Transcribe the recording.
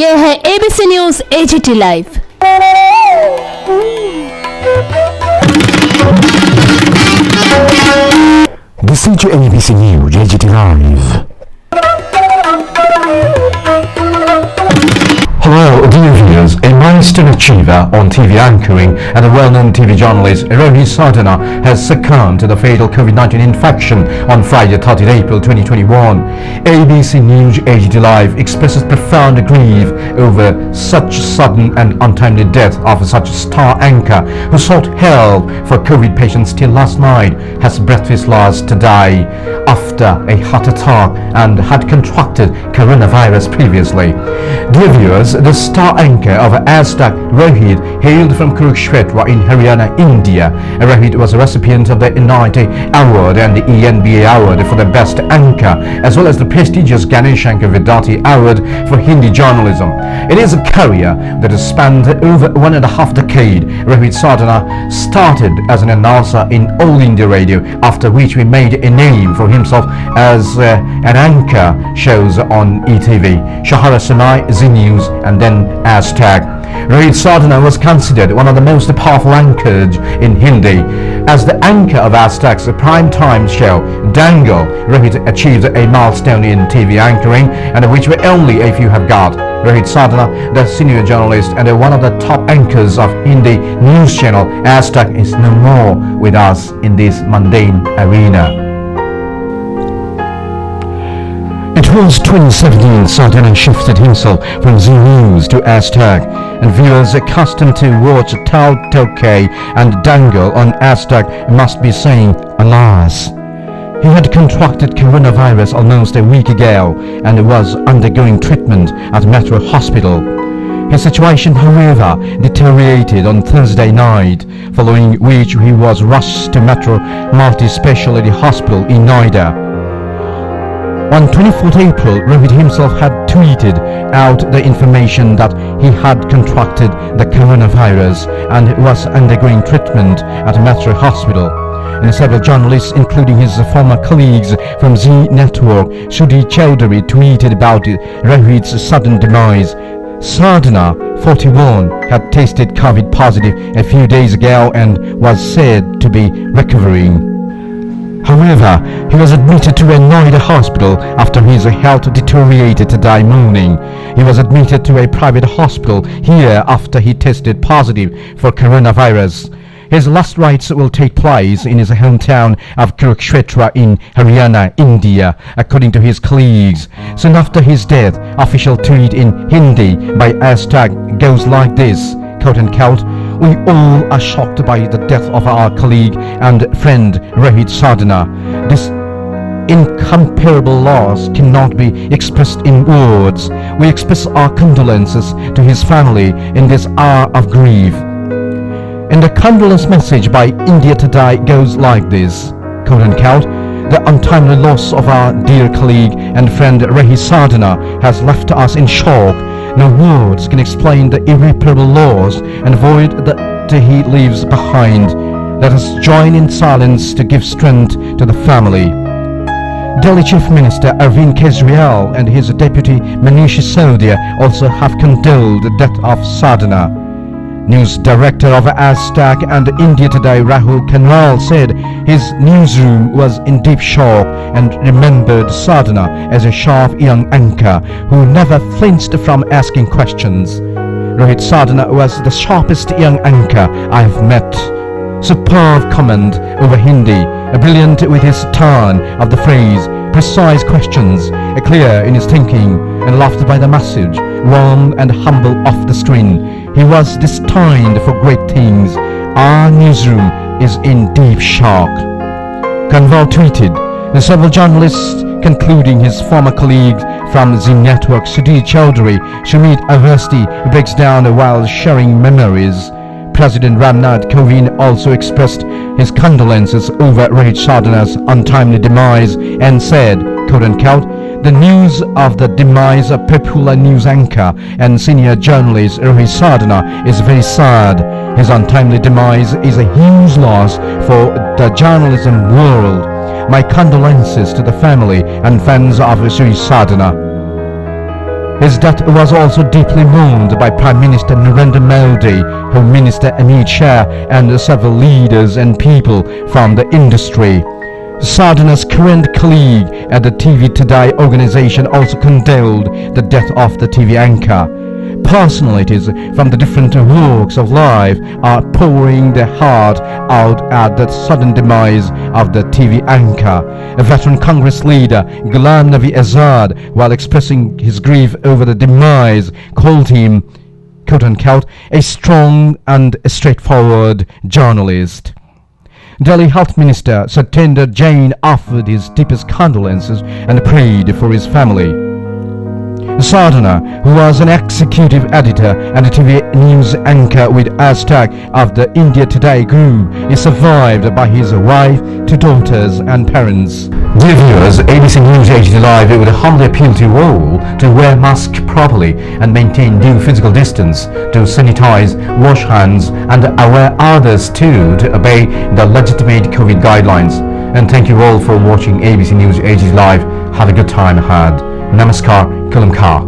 ये है ABC news AGT live. This is ABC News AGT Live. Hello, dear viewers. A milestone achiever on TV anchoring and a well-known TV journalist, Rohit Sardana, has succumbed to the fatal COVID-19 infection on Friday, 30 April 2021. ABC News AGT Live expresses profound grief over such sudden and untimely death of such a star anchor who sought help for COVID patients till last night, has breathed his last today after a heart attack and had contracted coronavirus previously. Dear viewers, the star anchor of Aztec, Rohit, hailed from Kurukshetra in Haryana, India. Rohit was a recipient of the NIT Award and the ENBA Award for the Best Anchor, as well as the prestigious Ganesh Anchor Vedati Award for Hindi journalism. It is a career that has spanned over 1.5 decades. Rohit Sardana started as an announcer in All India Radio, after which he made a name for himself as an anchor shows on ETV, Shahara Sanai, Z News, and then Aztec. Rohit Sardana was considered one of the most powerful anchors in Hindi. As the anchor of Aztec's prime-time show, Dangle, Rohit achieved a milestone in TV anchoring, and which only a few have got. Rohit Sardana, the senior journalist and one of the top anchors of Hindi news channel Aztec, is no more with us in this mundane arena. It was 2017 Sardana shifted himself from Z News to Aztec, and viewers accustomed to watch Tal Tokay and Dangle on Aztec must be saying, alas. He had contracted coronavirus almost a week ago and was undergoing treatment at Metro Hospital. His situation, however, deteriorated on Thursday night, following which he was rushed to Metro Multi-Speciality Hospital in Noida. On 24th April, Rohit himself had tweeted out the information that he had contracted the coronavirus and was undergoing treatment at Metro Hospital. And several journalists, including his former colleagues from Z Network, Sudhi Chowdhury, tweeted about Rohit's sudden demise. Sardana, 41, had tested COVID positive a few days ago and was said to be recovering. However, he was admitted to a Noida hospital after his health deteriorated today morning. He was admitted to a private hospital here after he tested positive for coronavirus. His last rites will take place in his hometown of Kurukshetra in Haryana, India, according to his colleagues. Soon after his death, official tweet in Hindi by Aztec goes like this, quote-unquote, "We all are shocked by the death of our colleague and friend Rohit Sardana. This incomparable loss cannot be expressed in words. We express our condolences to his family in this hour of grief." And the condolence message by India Today goes like this, quote-unquote, "The untimely loss of our dear colleague and friend Rohit Sardana has left us in shock. No words can explain the irreparable loss and void that he leaves behind. Let us join in silence to give strength to the family." Delhi Chief Minister Arvind Kejriwal and his deputy Manish Sisodia also have condoled the death of Sardana. News director of Aztec and India Today, Rahul Kanwal, said his newsroom was in deep shock and remembered Sardana as a sharp young anchor who never flinched from asking questions. Rohit Sardana was the sharpest young anchor I have met. Superb command over Hindi, brilliant with his turn of the phrase, precise questions, clear in his thinking, and loved by the message, warm and humble off the screen. He was destined for great things. Our newsroom is in deep shock. Kanwal tweeted. The several journalists, concluding his former colleague from Z Network, Sudhi Chowdhury, Sumit Avasti, breaks down while sharing memories. President Ramnath Kovind also expressed his condolences over Rohit Sardana's untimely demise and said, quote-unquote, "The news of the demise of popular news anchor and senior journalist Rohit Sardana is very sad. His untimely demise is a huge loss for the journalism world. My condolences to the family and fans of Sri Sardana." His death was also deeply mourned by Prime Minister Narendra Modi, Home Minister Amit Shah, and several leaders and people from the industry. Sardana's current colleague at the TV Today organization also condoled the death of the TV anchor. Personalities from the different walks of life are pouring their heart out at the sudden demise of the TV anchor. A veteran Congress leader, Ghulam Nabi Azad, while expressing his grief over the demise, called him, quote-unquote, a strong and straightforward journalist. Delhi Health Minister Satinder Jain offered his deepest condolences and prayed for his family. Sardana, who was an executive editor and a TV news anchor with Aztec of the India Today group, is survived by his wife, two daughters and parents. Dear viewers, ABC News HD Live would humbly appeal to you all to wear masks properly and maintain due physical distance, to sanitize, wash hands and aware others too to obey the legitimate COVID guidelines. And thank you all for watching ABC News HD Live. Have a good time ahead. Namaskar, Kalamkar.